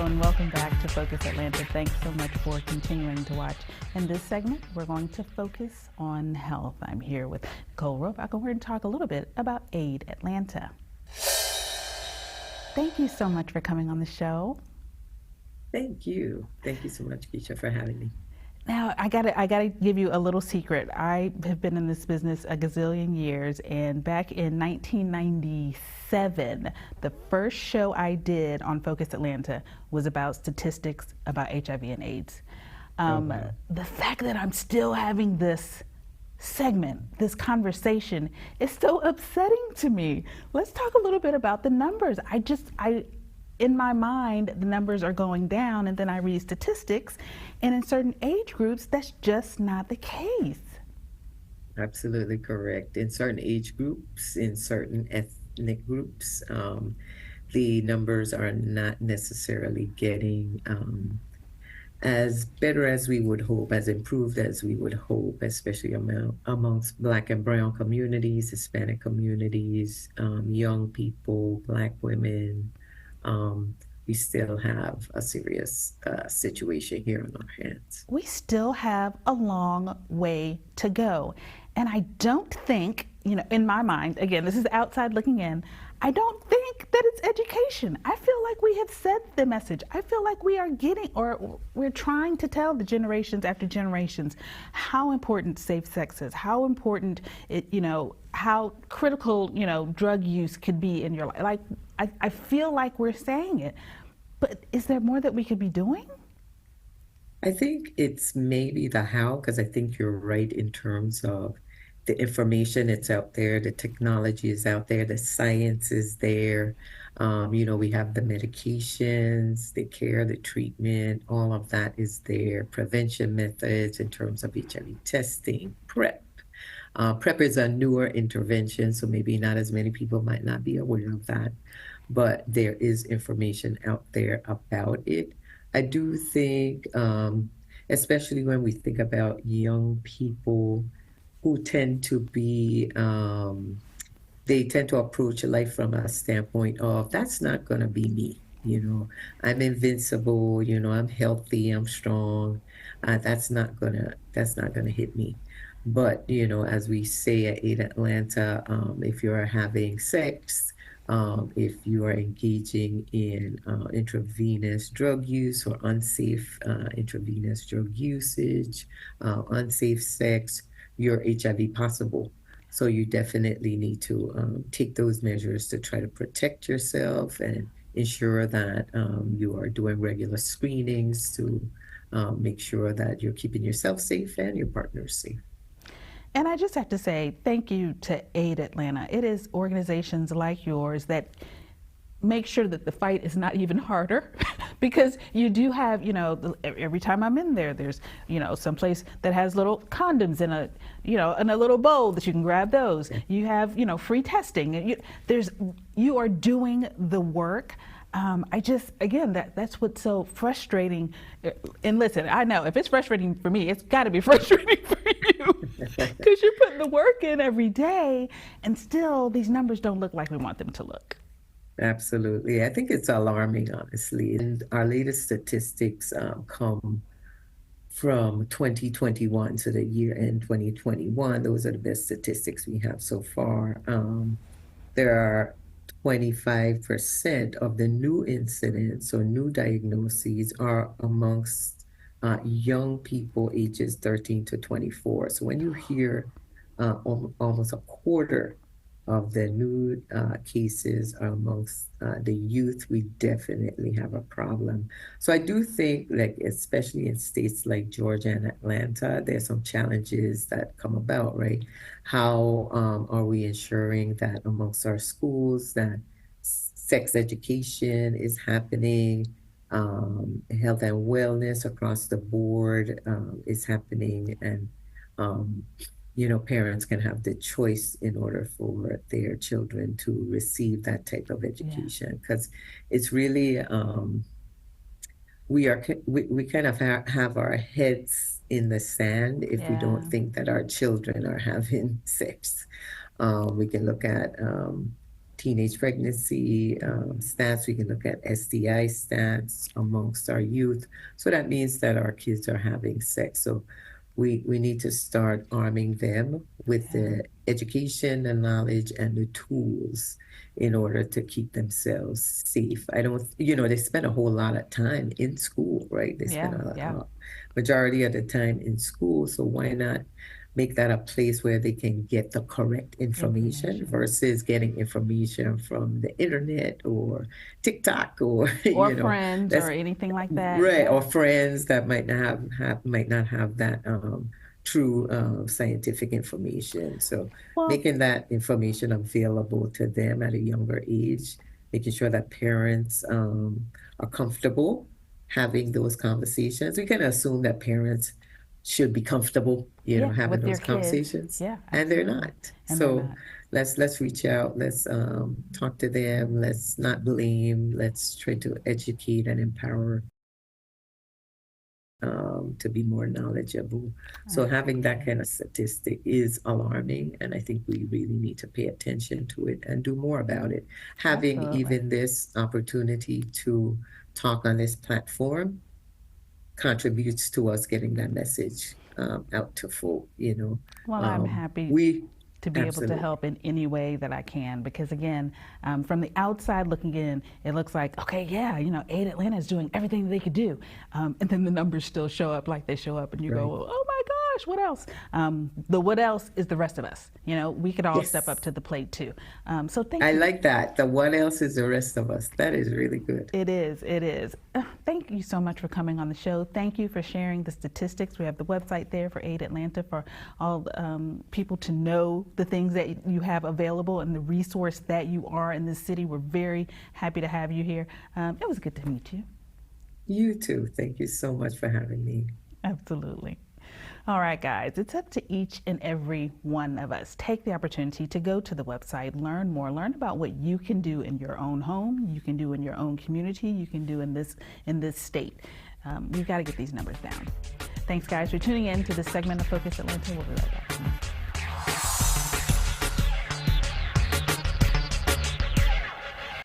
Hello and welcome back to Focus Atlanta. Thanks so much for continuing to watch. In this segment, we're going to focus on health. I'm here with Nicole Roback, and we're going to talk a little bit about AID Atlanta. Thank you so much for coming on the show. Thank you. Thank you so much, Keisha, for having me. Now, I gotta give you a little secret. I have been in this business a gazillion years, and back in 1997, the first show I did on Focus Atlanta was about statistics about HIV and AIDS. Oh, wow. The fact that I'm still having this segment, this conversation, is so upsetting to me. Let's talk a little bit about the numbers. In my mind, the numbers are going down, and then I read statistics, and in certain age groups, that's just not the case. Absolutely correct. In certain age groups, in certain ethnic groups, the numbers are not necessarily getting as better as we would hope, as improved as we would hope, especially amongst Black and Brown communities, Hispanic communities, young people, Black women. Um, we still have a serious situation here on our hands. We still have a long way to go. And I don't think, in my mind, again, this is outside looking in, I don't think that it's education. I feel like we have said the message. I feel like we are getting, or we're trying to tell the generations after generations how important safe sex is, how important how critical, drug use could be in your life. Like, I feel like we're saying it, but is there more that we could be doing? I think it's maybe the how, because I think you're right in terms of the information it's out there, the technology is out there, the science is there. We have the medications, the care, the treatment, all of that is there. Prevention methods in terms of HIV testing, PrEP. PrEP is a newer intervention, so maybe not as many people might not be aware of that, but there is information out there about it. I do think, especially when we think about young people who tend to be, they tend to approach life from a standpoint of, that's not going to be me. I'm invincible, I'm healthy, I'm strong. That's not gonna hit me. But, as we say at AID Atlanta, if you're having sex, if you are engaging in intravenous drug use or unsafe intravenous drug usage, unsafe sex, you're HIV possible. So you definitely need to take those measures to try to protect yourself and ensure that you are doing regular screenings to make sure that you're keeping yourself safe and your partner safe. And I just have to say thank you to AID Atlanta. It is organizations like yours that make sure that the fight is not even harder because you do have, every time I'm in there, there's, some place that has little condoms in a little bowl that you can grab those. Yeah. You have, free testing. You are doing the work. Again, that's what's so frustrating. And listen, I know if it's frustrating for me, it's got to be frustrating for you because you're putting the work in every day, and still these numbers don't look like we want them to look. Absolutely. I think it's alarming, honestly. And our latest statistics come from 2021, so the year end 2021. Those are the best statistics we have so far. There are 25% of the new incidents or new diagnoses are amongst young people ages 13 to 24. So when you hear almost a quarter of the new cases are amongst the youth, we definitely have a problem. So I do think, like, especially in states like Georgia and Atlanta, there's some challenges that come about, right? How are we ensuring that amongst our schools that sex education is happening, health and wellness across the board is happening, and um, parents can have the choice in order for their children to receive that type of Yeah, education. Because it's really, we kind of have our heads in the sand if we don't yeah. think that our children are having sex. We can look at teenage pregnancy stats. We can look at STI stats amongst our youth. So that means that our kids are having sex. So we need to start arming them with the education and knowledge and the tools in order to keep themselves safe. I don't, they spend a whole lot of time in school, right? They spend a majority of the time in school. So why not make that a place where they can get the correct information versus getting information from the internet or TikTok or friends or anything like that, right? Or friends that might not have that true scientific information. So making that information available to them at a younger age, making sure that parents are comfortable having those conversations. We can assume that parents should be comfortable, having those conversations. And they're not. Let's reach out. Let's talk to them. Let's not blame. Let's try to educate and empower to be more knowledgeable. So having that kind of statistic is alarming, and I think we really need to pay attention to it and do more about it. Having even this opportunity to talk on this platform contributes to us getting that message out to folk, Well, I'm happy to be able to help in any way that I can, because again, from the outside looking in, it looks like, okay, yeah, Aid Atlanta is doing everything they could do. And then the numbers still show up like they show up, and you go, oh my gosh, what else? The what else is the rest of us. We could all step up to the plate too. So thank you. I like that. The what else is the rest of us. That is really good. It is. It is. Thank you so much for coming on the show. Thank you for sharing the statistics. We have the website there for Aid Atlanta for all people to know the things that you have available and the resource that you are in this city. We're very happy to have you here. It was good to meet you. You too. Thank you so much for having me. Absolutely. All right, guys, it's up to each and every one of us. Take the opportunity to go to the website, learn more, learn about what you can do in your own home, you can do in your own community, you can do in this state. We've got to get these numbers down. Thanks, guys, for tuning in to this segment of Focus Atlanta. We'll be right back.